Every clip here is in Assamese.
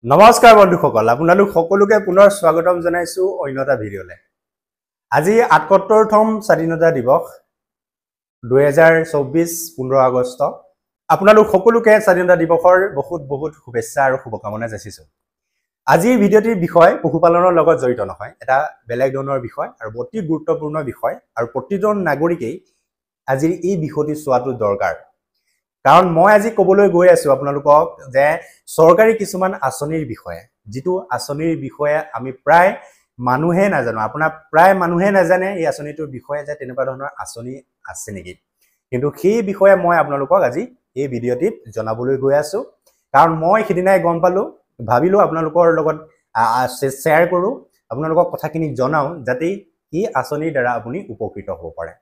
নমস্কাৰ বন্ধুসকল, আপোনালোক সকলোকে পুনৰ স্বাগতম জনাইছো অন্যটা ভিডিঅ'লে। আজি ৭৮তম স্বাধীনতা দিৱস ২০২৪ ১৫ আগষ্ট। আপোনালোক সকলোকে স্বাধীনতা দিৱসৰ বহুত বহুত শুভেচ্ছা আৰু শুভকামনা যাচিছো। আজিৰ ভিডিঅ'টিৰ বিষয় পশুপালনৰ লগত জড়িত নহয়, এটা বেলেগ ধৰণৰ বিষয় আৰু অতি গুৰুত্বপূৰ্ণ বিষয় আৰু প্ৰতিজন নাগৰিকেই আজিৰ এই বিষয়টি চোৱাটো দৰকাৰ। কাৰণ মই আজি ক'বলৈ গৈ আছো আপোনালোকক যে চৰকাৰী কিছুমান আঁচনিৰ বিষয়ে, যিটো আঁচনিৰ বিষয়ে আমি প্ৰায় মানুহে নাজানো, আপোনাৰ প্ৰায় মানুহে নাজানে এই আঁচনিটোৰ বিষয়ে যে তেনেকুৱা ধৰণৰ আঁচনি আছে নেকি। কিন্তু সেই বিষয়ে মই আপোনালোকক আজি এই ভিডিঅ'টিত জনাবলৈ গৈ আছো। কাৰণ মই সিদিনাই গম পালো, ভাবিলো আপোনালোকৰ লগত শ্বেয়াৰ কৰোঁ, আপোনালোকক কথাখিনি জনাওঁ যাতে এই আঁচনিৰ দ্বাৰা আপুনি উপকৃত হ'ব পাৰে।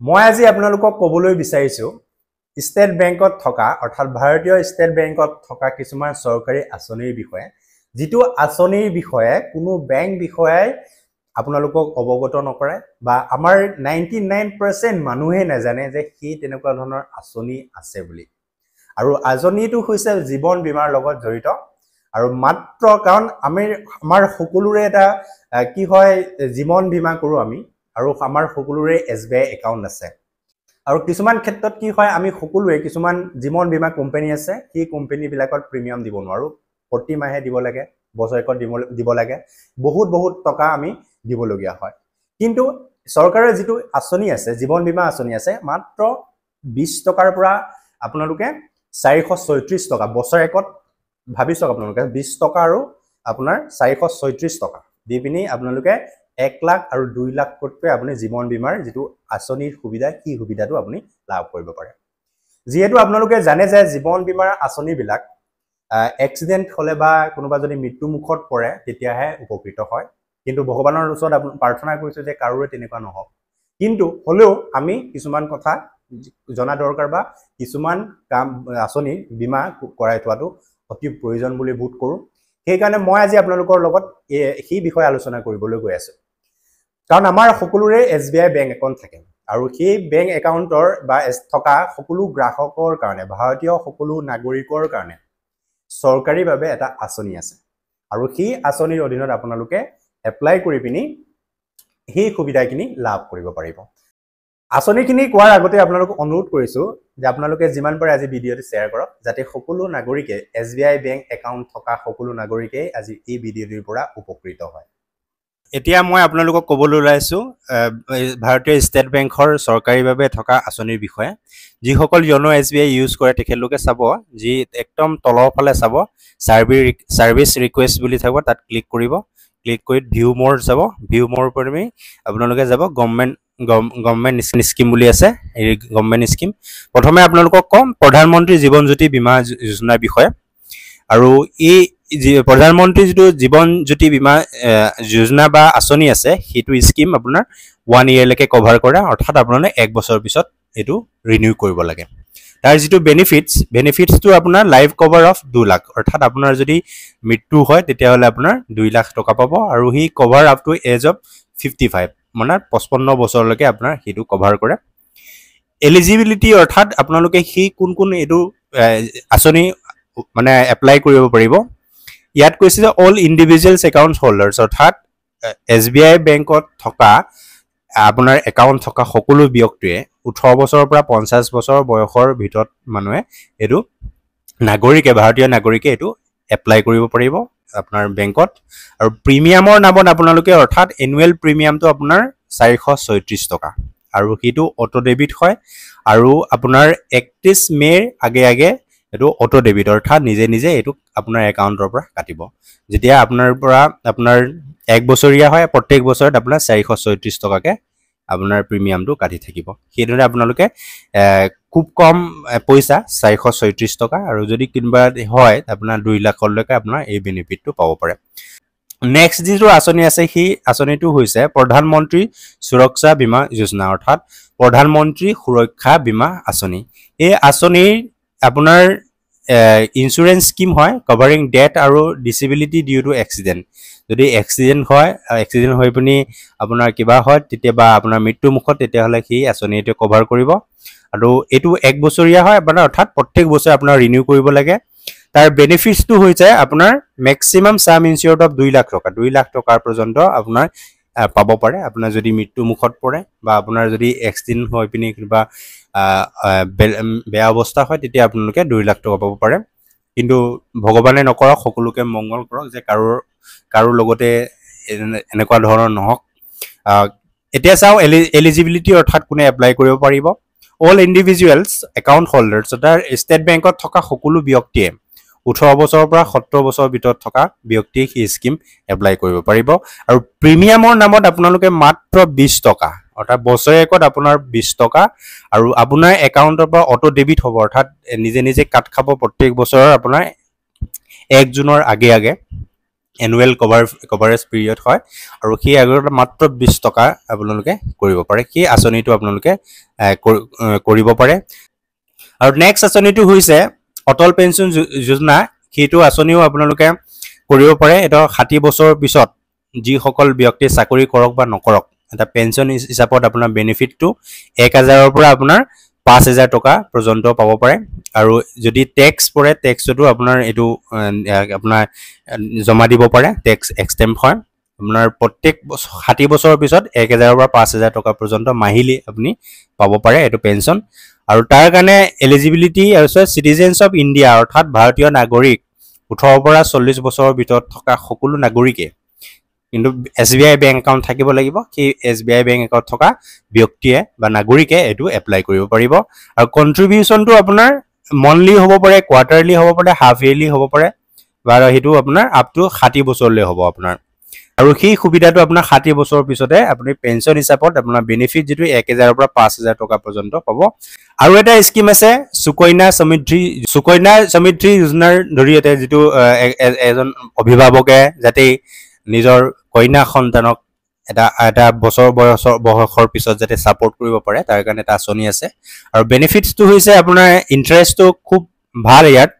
মই আজি আপোনালোকক ক'বলৈ বিচাৰিছো ষ্টেট বেংকত থকা, অৰ্থাৎ ভাৰতীয় ষ্টেট বেংকত থকা কিছুমান চৰকাৰী আঁচনিৰ বিষয়ে, যিটো আঁচনিৰ বিষয়ে কোনো বেংক বিষয়াই আপোনালোকক অৱগত নকৰে বা আমাৰ 99% মানুহে নাজানে যে সেই তেনেকুৱা ধৰণৰ আঁচনি আছে বুলি। আৰু আঁচনিটো হৈছে জীৱন বীমাৰ লগত জড়িত। আৰু মাত্ৰ কাৰণ আমাৰ সকলোৰে এটা কি হয়, জীৱন বীমা কৰোঁ আমি, আৰু আমাৰ সকলোৰে SBI একাউণ্ট আছে। আৰু কিছুমান ক্ষেত্ৰত কি হয়, আমি সকলোৱে কিছুমান জীৱন বীমা কোম্পানী আছে, সেই কোম্পানীবিলাকত প্ৰিমিয়াম দিব নোৱাৰোঁ, প্ৰতি মাহে দিব লাগে, বছৰেকত দিব লাগে, বহুত টকা আমি দিবলগীয়া হয়। কিন্তু চৰকাৰৰ যিটো আঁচনি আছে, জীৱন বীমা আঁচনি আছে, মাত্ৰ 20 টকাৰ পৰা আপোনালোকে 436 টকা বছৰেকত, ভাবি চাওক আপোনালোকে 20 টকা আৰু আপোনাৰ 436 টকা দি পিনি আপোনালোকে 1 লাখ আৰু 2 লাখ কোটিকৈ আপুনি জীৱন বীমাৰ যিটো আঁচনিৰ সুবিধা, সেই সুবিধাটো আপুনি লাভ কৰিব পাৰে। যিহেতু আপোনালোকে জানে যে জীৱন বীমাৰ আঁচনিবিলাক এক্সিডেণ্ট হ'লে বা কোনোবা যদি মৃত্যুমুখত পৰে তেতিয়াহে উপকৃত হয়। কিন্তু ভগৱানৰ ওচৰত প্ৰাৰ্থনা কৰিছোঁ যে কাৰোৰে তেনেকুৱা নহওক। কিন্তু হ'লেও আমি কিছুমান কথা জনা দৰকাৰ বা কিছুমান কাম আঁচনিৰ বীমা কৰাই থোৱাটো অতি প্ৰয়োজন বুলি বোধ কৰোঁ। সেইকাৰণে মই আজি আপোনালোকৰ লগত সেই বিষয়ে আলোচনা কৰিবলৈ গৈ আছোঁ। কাৰণ আমাৰ সকলোৰে SBI বেংক একাউণ্ট থাকে, আৰু সেই বেংক একাউণ্টৰ বা থকা সকলো গ্ৰাহকৰ কাৰণে, ভাৰতীয় সকলো নাগৰিকৰ কাৰণে চৰকাৰীভাৱে এটা আঁচনি আছে। আৰু সেই আঁচনিৰ অধীনত আপোনালোকে এপ্লাই কৰি পিনি সেই সুবিধাখিনি লাভ কৰিব পাৰিব। আঁচনিখিনি কোৱাৰ আগতে আপোনালোকক অনুৰোধ কৰিছোঁ যে আপোনালোকে যিমান পাৰে আজি ভিডিঅ'টো শ্বেয়াৰ কৰক, যাতে সকলো নাগৰিকে, SBI বেংক একাউণ্ট থকা সকলো নাগৰিকে আজি এই ভিডিঅ'টোৰ পৰা উপকৃত হয়। এতিয়া মই আপোনালোকক ক'বলৈ ওলাইছোঁ ভাৰতীয় ষ্টেট বেংকৰ চৰকাৰীভাৱে থকা আঁচনিৰ বিষয়ে। যিসকল য়োনো SBI ইউজ কৰে তেখেতলোকে চাব, যি একদম তলৰ ফালে চাব ছাৰ্ভিচ ৰিকুৱেষ্ট বুলি থাকিব, তাত ক্লিক কৰিব। ক্লিক কৰি ভিউ মোৰ যাব, ভিউ মোৰ কৰি আপোনালোকে যাব গভৰ্ণমেণ্ট স্কিম বুলি আছে, এই গভৰ্ণমেণ্ট স্কিম। প্ৰথমে আপোনালোকক ক'ম প্ৰধানমন্ত্ৰী জীৱন জ্যোতি বীমা যোজনাৰ বিষয়ে। আৰু এই প্ৰধানমন্ত্ৰী যিটো জীৱন জ্যোতি বীমা যোজনা বা আঁচনি আছে, সেইটো স্কিম আপোনাৰ 1 yearলৈকে কভাৰ কৰে, অৰ্থাৎ আপোনালোকে 1 বছৰৰ পিছত এইটো ৰিনিউ কৰিব লাগে। তাৰ যিটো বেনিফিটছটো আপোনাৰ লাইফ কভাৰ অফ 2 লাখ, অৰ্থাৎ আপোনাৰ যদি মৃত্যু হয় তেতিয়াহ'লে আপোনাৰ 2 লাখ টকা পাব, আৰু সি cover up to age of 55, মানে 55 বছৰলৈকে আপোনাৰ সেইটো কভাৰ কৰে। এলিজিবিলিটি, অৰ্থাৎ আপোনালোকে সেই কোন এইটো আঁচনি মানে এপ্লাই কৰিব পাৰিব। ইয়াত কৈছে যে অল ইণ্ডিভিজুৱেলছ একাউণ্ট হোল্ডাৰ্ছ, অৰ্থাৎ SBI বেংকত থকা আপোনাৰ একাউণ্ট থকা সকলো ব্যক্তিয়ে 18 বছৰৰ পৰা 50 বছৰ বয়সৰ ভিতৰত মানুহে এইটো ভাৰতীয় নাগৰিকে এইটো এপ্লাই কৰিব পাৰিব আপোনাৰ বেংকত। আৰু প্ৰিমিয়ামৰ নামত আপোনালোকে, অৰ্থাৎ এনুৱেল প্ৰিমিয়ামটো আপোনাৰ 436 টকা, আৰু সেইটো অটো ডেবিট হয়। আৰু আপোনাৰ 31 মে'ৰ আগে এইটো অটো ডেবিট, অৰ্থাৎ নিজে এইটো আপোনাৰ একাউণ্টৰ পৰা কাটিব। যেতিয়া আপোনাৰ 1 বছৰীয়া হয়, প্ৰত্যেক বছৰত আপোনাৰ 436 টকাকৈ আপোনাৰ প্ৰিমিয়ামটো কাটি থাকিব। সেইদৰে আপোনালোকে খুব কম পইচা 436 টকা, আৰু যদি কোনোবা হয় আপোনাৰ 2 লাখলৈকে আপোনাৰ এই বেনিফিটটো পাব পাৰে। নেক্সট যিটো আঁচনি আছে, সেই আঁচনিটো হৈছে প্ৰধানমন্ত্ৰী সুৰক্ষা বীমা যোজনা, অৰ্থাৎ প্ৰধানমন্ত্ৰী সুৰক্ষা বীমা আঁচনি। এই আঁচনিৰ আপোনাৰ ইঞ্চুৰেঞ্চ স্কিম হয় কভাৰিং ডেথ আৰু ডিচেবিলিটি ডিউ টু এক্সিডেণ্ট। যদি এক্সিডেণ্ট হৈ পিনি আপোনাৰ কিবা হয়, তেতিয়াবা আপোনাৰ মৃত্যুমুখত, তেতিয়াহ'লে সেই আঁচনিটোৱে কভাৰ কৰিব। আৰু এইটো 1 বছৰীয়া হয় আপোনাৰ, অৰ্থাৎ প্ৰত্যেক বছৰে আপোনাৰ ৰিনিউ কৰিব লাগে। তাৰ বেনিফিটছটো হৈছে আপোনাৰ মেক্সিমাম সাম ইনচিয়ৰ্ড অফ 2 লাখ টকা 2 লাখ টকাৰ পৰ্যন্ত আপোনাৰ পাব পাৰে আপোনাৰ যদি মৃত্যু মুখত পৰে বা আপোনাৰ যদি এক্সিডেন্ট হৈ পিনি কিবা বেয়া অৱস্থা হয় তেতিয়া আপোনালোকে 2 লাখ টকা পাব পাৰে কিন্তু ভগৱানে নকৰক সকলোকে মংগল কৰক যে কাৰো লগতে এনেকুৱা ধৰণৰ নহওক এতিয়া চাও এলিজিবিলিটি অৰ্থাৎ কোনে এপ্লাই কৰিব পাৰিব অল ইণ্ডিভিজুৱেলছ একাউণ্ট হোল্ডাৰ্ছ অৰ্থাৎ ষ্টেট বেংকত থকা সকলো ব্যক্তিয়ে 18 বছৰৰ পৰা 70 বছৰৰ ভিতৰত থকা ব্যক্তিয়ে এই স্কিম এপ্লাই কৰিব পাৰিব আৰু প্ৰিমিয়ামৰ নামত আপোনালোকে মাত্ৰ 20 টকা অৰ্থাৎ বছৰেকত আপোনাৰ 20 টকা আৰু আপোনাৰ একাউণ্টৰ পৰা অটো ডেবিট হ'ব অৰ্থাৎ নিজে নিজে কাট খাব প্ৰত্যেক বছৰৰ আপোনাৰ 1 জুনৰ আগে আগে এনুৱেল কভাৰেজ পিৰিয়ড হয় আৰু সেই আগত মাত্ৰ 20 টকা আপোনালোকে কৰিব পাৰে কি আঁচনিটো আপোনালোকে কৰিব পাৰে আৰু নেক্সট আঁচনিটো হৈছে অটল পেঞ্চন যোজনা সেইটো আঁচনিও আপোনালোকে কৰিব পাৰে এটা 60 বছৰৰ পিছত যিসকল ব্যক্তি চাকৰি কৰক বা নকৰক এটা পেঞ্চন হিচাপত আপোনাৰ বেনিফিটটো 1000 ৰ পৰা আপোনাৰ 5000 টকা পৰ্যন্ত পাব পাৰে আৰু যদি টেক্স পৰে টেক্সটো আপোনাৰ এটো আপোনাৰ জমা দিব পাৰে টেক্স এক্সটেম্প হয় আপোনাৰ প্ৰত্যেক 60 বছৰৰ পিছত 1000 ৰ পৰা 5000 টকা পৰ্যন্ত মাহিলি আপুনি পাব পাৰে এটো পেঞ্চন আৰু তাৰ কাৰণে এলিজিবিলিটি আছে সিটিজেনছ অফ ইণ্ডিয়া অৰ্থাৎ ভাৰতীয় নাগৰিক 18 পৰা 40 বছৰৰ ভিতৰত থকা সকলো নাগৰিকে কিন্তু SBI বেংক একাউণ্ট থাকিব লাগিব কি SBI বেংক একাউণ্ট থকা ব্যক্তিয়ে বা নাগৰিকে এটো এপ্লাই কৰিব পাৰিব আৰু কন্ট্ৰিবিউশনটো আপোনাৰ মন্থলি হ'ব পাৰে কোৱাৰ্টাৰলি হ'ব পাৰে হাফ ইয়াৰলি হ'ব পাৰে বা হেতু আপোনাৰ আপ টু 60 বছৰলৈ হ'ব আপোনাৰ আৰু সেই সুবিধাটো আপোনাৰ 60 বছৰৰ পিছতে আপুনি পেঞ্চন হিচাপত আপোনাৰ বেনিফিট যেটো 1000 ৰ পৰা 5000 টকা পৰ্যন্ত পাব আৰু এটা স্কিম আছে সুকন্যা সমৃদ্ধি যোজনাৰ জৰিয়তে যেটো এজন অভিভাৱকে যাতে নিজৰ কন্যা সন্তানক এটা বছৰ বয়সৰ পিছত যাতে সাপোৰ্ট কৰিব পাৰে তাৰ কাৰণে এটা আঁচনি আছে আৰু বেনিফিটছটো হৈছে আপোনাৰ ইন্টাৰেষ্টটো খুব ভাল ইয়াত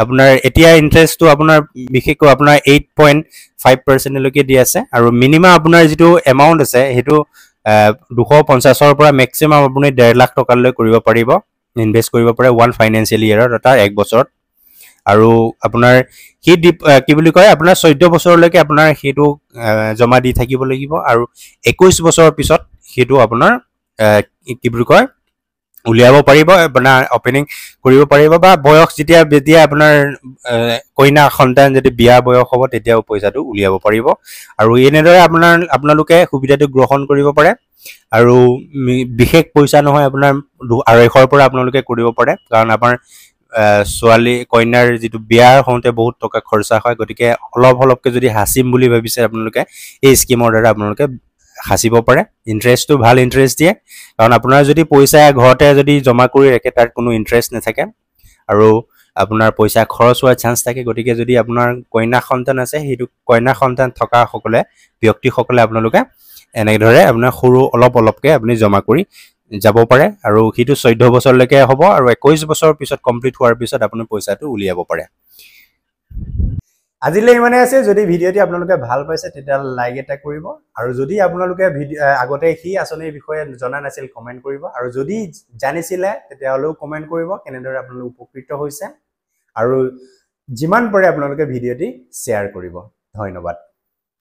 আপোনাৰ এতিয়া ইন্টাৰেষ্টটো আপোনাৰ বিশেষকৈ আপোনাৰ 8.5% লৈকে দি আছে আৰু মিনিমাম আপোনাৰ যেটো এমাউন্ট আছে হেতু 250 ৰ পৰা মেক্সিমাম আপুনি 1.5 লাখ টকা লৈ কৰিব পাৰিব ইনভেষ্ট কৰিব পাৰে ওয়ান ফাইনান্সিয়েল ইয়াৰত অৰ্থাৎ 1 বছৰত আৰু আপোনাৰ কি বুলি কয় আপোনাৰ 14 বছৰলৈকে আপোনাৰ হেতু জমা দি থাকিব লাগিব আৰু 21 বছৰৰ পিছত হেতু আপোনাৰ কি বুলি কয় উলিয়াব পাৰিব আপোনাৰ ওপেনিং কৰিব পাৰিব বা বয়স যেতিয়া আপোনাৰ কইনা সন্তান যদি বিয়া বয়স হ'ব তেতিয়াও পইচাটো উলিয়াব পাৰিব আৰু এনেদৰে আপোনালোকে সুবিধাটো গ্ৰহণ কৰিব পাৰে আৰু বিশেষ পইচা নহয় আপোনাৰ 250 ৰ পৰা আপোনালোকে কৰিব পাৰে কাৰণ আপোনাৰ সোৱালি কইনাৰ যেটো বিয়াৰ হওঁতে বহুত টকা খৰচা হয় গতিকে অলপকে যদি হাসিম বুলি ভাবিছে আপোনালোকে এই স্কিমৰ দ্বাৰা আপোনালোকে হাসিব পাৰে ইন্টাৰেষ্টটো ভাল ইন্টাৰেষ্ট দিয়ে কাৰণ আপোনাৰ যদি পইচা ঘৰতে যদি জমা কৰি ৰাখে তাৰ কোনো ইন্টাৰেষ্ট নাথাকে আৰু আপোনাৰ পইচা খৰচ হোৱাৰ চান্স থাকে গতিকে যদি আপোনাৰ কইনা সন্তান আছে হেতু কইনা সন্তান থকা সকলে ব্যক্তি সকলে আপোনালোকে এনে ধৰে আপোনাৰ সৰু অলপকে আপুনি জমা কৰি যাব পাৰে আৰু হেতু 14 বছৰলৈকে হ'ব আৰু 21 বছৰৰ পিছত কমপ্লিট হোৱাৰ পিছত আপুনি পইচাটো উলিয়াব পাৰে আজিলৈ মানে আছে যদি ভিডিওটি আপোনালোকে ভাল পাইছে তেতিয়া লাইক এটা কৰিব আৰু যদি আপোনালোকে আগতে হি আঁচনিৰ বিষয়ে জনা নাছিল কমেন্ট কৰিব আৰু যদি জানিছিলে তেতিয়া হলেও কমেন্ট কৰিব কেনেদৰে আপোনালোক উপকৃত হৈছে আৰু যিমান পাৰে আপোনালোকে ভিডিওটি শেয়াৰ কৰিব ধন্যবাদ